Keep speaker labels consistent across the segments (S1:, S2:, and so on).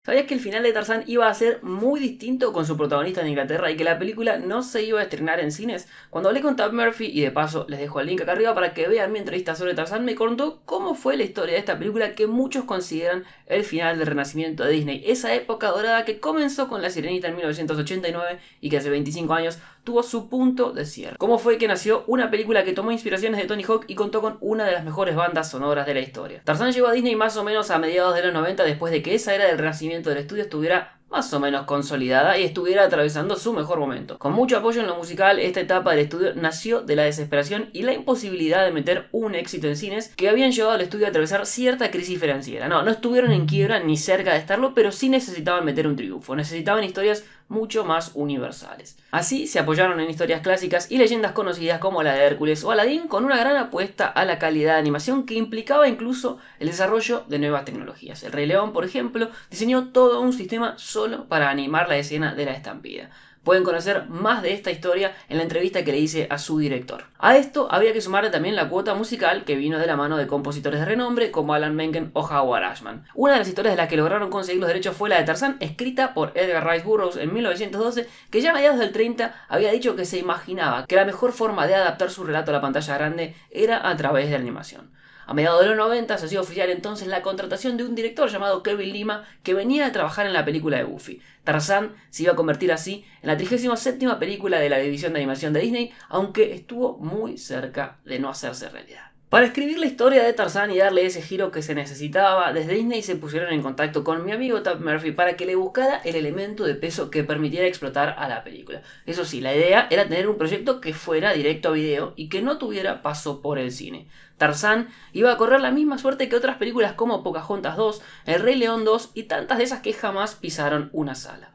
S1: ¿Sabías que el final de Tarzán iba a ser muy distinto con su protagonista en Inglaterra y que la película no se iba a estrenar en cines? Cuando hablé con Tab Murphy, y de paso les dejo el link acá arriba para que vean mi entrevista sobre Tarzán, me contó cómo fue la historia de esta película que muchos consideran el final del renacimiento de Disney. Esa época dorada que comenzó con La Sirenita en 1989 y que hace 25 años tuvo su punto de cierre. ¿Cómo fue que nació una película que tomó inspiraciones de Tony Hawk y contó con una de las mejores bandas sonoras de la historia? Tarzán llegó a Disney más o menos a mediados de los 90 después de que esa era del renacimiento del estudio estuviera más o menos consolidada y estuviera atravesando su mejor momento. Con mucho apoyo en lo musical, esta etapa del estudio nació de la desesperación y la imposibilidad de meter un éxito en cines que habían llevado al estudio a atravesar cierta crisis financiera. No estuvieron en quiebra ni cerca de estarlo, pero sí necesitaban meter un triunfo, necesitaban historias mucho más universales. Así se apoyaron en historias clásicas y leyendas conocidas como la de Hércules o Aladdin, con una gran apuesta a la calidad de animación que implicaba incluso el desarrollo de nuevas tecnologías. El Rey León, por ejemplo, diseñó todo un sistema solo para animar la escena de la estampida. Pueden conocer más de esta historia en la entrevista que le hice a su director. A esto había que sumarle también la cuota musical que vino de la mano de compositores de renombre como Alan Menken o Howard Ashman. Una de las historias de las que lograron conseguir los derechos fue la de Tarzán, escrita por Edgar Rice Burroughs en 1912, que ya a mediados del 30 había dicho que se imaginaba que la mejor forma de adaptar su relato a la pantalla grande era a través de la animación. A mediados de los 90 se hacía oficial entonces la contratación de un director llamado Kevin Lima que venía a trabajar en la película de Buffy. Tarzán se iba a convertir así en la 37ª película de la división de animación de Disney, aunque estuvo muy cerca de no hacerse realidad. Para escribir la historia de Tarzán y darle ese giro que se necesitaba, desde Disney se pusieron en contacto con mi amigo Tab Murphy para que le buscara el elemento de peso que permitiera explotar a la película. Eso sí, la idea era tener un proyecto que fuera directo a video y que no tuviera paso por el cine. Tarzán iba a correr la misma suerte que otras películas como Pocahontas 2, El Rey León 2 y tantas de esas que jamás pisaron una sala.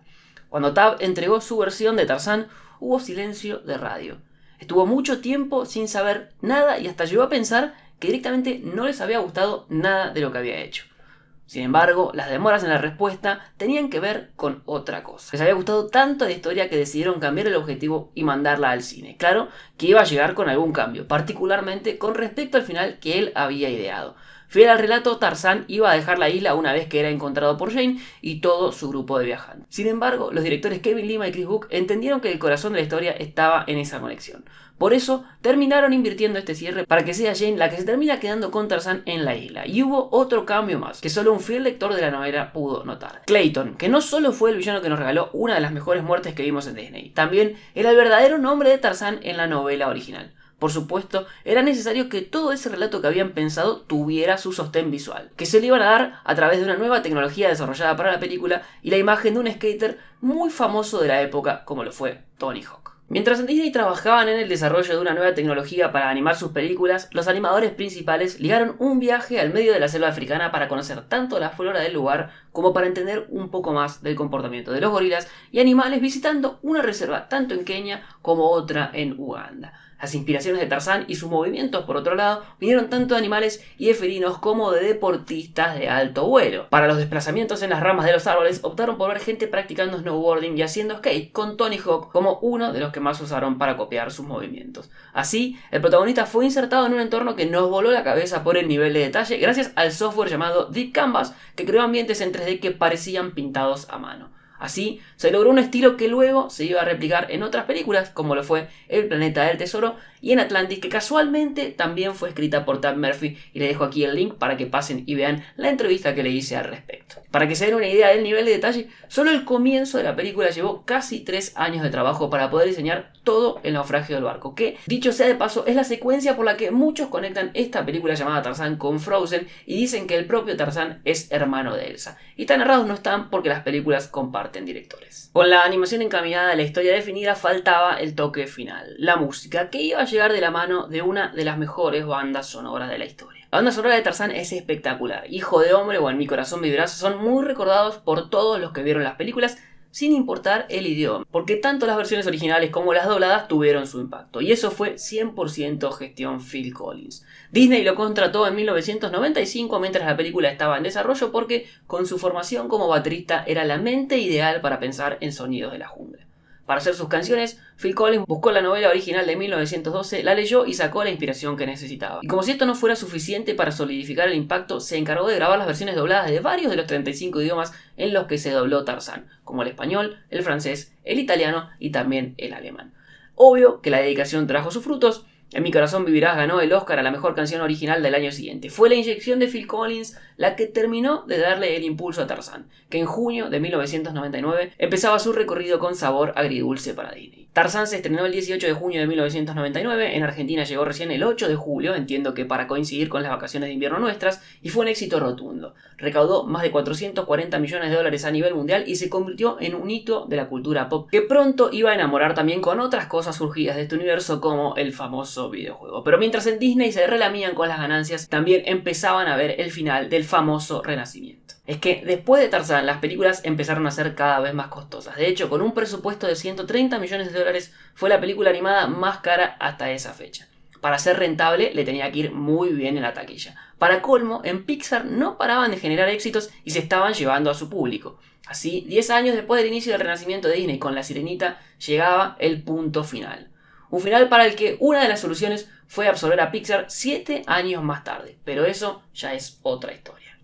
S1: Cuando Tab entregó su versión de Tarzán, hubo silencio de radio. Estuvo mucho tiempo sin saber nada y hasta llegó a pensar que directamente no les había gustado nada de lo que había hecho. Sin embargo, las demoras en la respuesta tenían que ver con otra cosa. Les había gustado tanto la historia que decidieron cambiar el objetivo y mandarla al cine. Claro que iba a llegar con algún cambio, particularmente con respecto al final que él había ideado. Fiel al relato, Tarzán iba a dejar la isla una vez que era encontrado por Jane y todo su grupo de viajantes. Sin embargo, los directores Kevin Lima y Chris Book entendieron que el corazón de la historia estaba en esa conexión. Por eso, terminaron invirtiendo este cierre para que sea Jane la que se termina quedando con Tarzán en la isla. Y hubo otro cambio más, que solo un fiel lector de la novela pudo notar. Clayton, que no solo fue el villano que nos regaló una de las mejores muertes que vimos en Disney, también era el verdadero nombre de Tarzán en la novela original. Por supuesto, era necesario que todo ese relato que habían pensado tuviera su sostén visual, que se le iban a dar a través de una nueva tecnología desarrollada para la película y la imagen de un skater muy famoso de la época como lo fue Tony Hawk. Mientras en Disney trabajaban en el desarrollo de una nueva tecnología para animar sus películas, los animadores principales ligaron un viaje al medio de la selva africana para conocer tanto la flora del lugar como para entender un poco más del comportamiento de los gorilas y animales, visitando una reserva tanto en Kenia como otra en Uganda. Las inspiraciones de Tarzán y sus movimientos, por otro lado, vinieron tanto de animales y de felinos como de deportistas de alto vuelo. Para los desplazamientos en las ramas de los árboles, optaron por ver gente practicando snowboarding y haciendo skate, con Tony Hawk como uno de los que más usaron para copiar sus movimientos. Así, el protagonista fue insertado en un entorno que nos voló la cabeza por el nivel de detalle gracias al software llamado Deep Canvas, que creó ambientes en 3D que parecían pintados a mano. Así, se logró un estilo que luego se iba a replicar en otras películas, como lo fue El Planeta del Tesoro y en Atlantis, que casualmente también fue escrita por Tab Murphy, y les dejo aquí el link para que pasen y vean la entrevista que le hice al respecto. Para que se den una idea del nivel de detalle, solo el comienzo de la película llevó casi 3 años de trabajo para poder diseñar todo el naufragio del barco, que, dicho sea de paso, es la secuencia por la que muchos conectan esta película llamada Tarzán con Frozen y dicen que el propio Tarzán es hermano de Elsa. Y tan errados no están porque las películas comparten directores. Con la animación encaminada y la historia definida, faltaba el toque final, la música, que iba a llegar de la mano de una de las mejores bandas sonoras de la historia. La banda sonora de Tarzán es espectacular. Hijo de hombre o En mi corazón vivirás son muy recordados por todos los que vieron las películas, sin importar el idioma, porque tanto las versiones originales como las dobladas tuvieron su impacto, y eso fue 100% gestión Phil Collins. Disney lo contrató en 1995 mientras la película estaba en desarrollo porque con su formación como baterista era la mente ideal para pensar en sonidos de la jungla. Para hacer sus canciones, Phil Collins buscó la novela original de 1912, la leyó y sacó la inspiración que necesitaba. Y como si esto no fuera suficiente para solidificar el impacto, se encargó de grabar las versiones dobladas de varios de los 35 idiomas en los que se dobló Tarzán, como el español, el francés, el italiano y también el alemán. Obvio que la dedicación trajo sus frutos. En mi corazón vivirás ganó el Oscar a la mejor canción original del año siguiente. Fue la inyección de Phil Collins la que terminó de darle el impulso a Tarzán, que en junio de 1999 empezaba su recorrido con sabor agridulce para Disney. Tarzán se estrenó el 18 de junio de 1999, en Argentina llegó recién el 8 de julio, entiendo que para coincidir con las vacaciones de invierno nuestras, y fue un éxito rotundo. Recaudó más de 440 millones de dólares a nivel mundial y se convirtió en un hito de la cultura pop, que pronto iba a enamorar también con otras cosas surgidas de este universo como el famoso videojuego. Pero mientras en Disney se relamían con las ganancias, también empezaban a ver el final del famoso renacimiento. Es que después de Tarzán, las películas empezaron a ser cada vez más costosas. De hecho, con un presupuesto de 130 millones de dólares, fue la película animada más cara hasta esa fecha. Para ser rentable, le tenía que ir muy bien en la taquilla. Para colmo, en Pixar no paraban de generar éxitos y se estaban llevando a su público. Así, 10 años después del inicio del renacimiento de Disney con La Sirenita, llegaba el punto final. Un final para el que una de las soluciones fue absorber a Pixar 7 años más tarde. Pero eso ya es otra historia.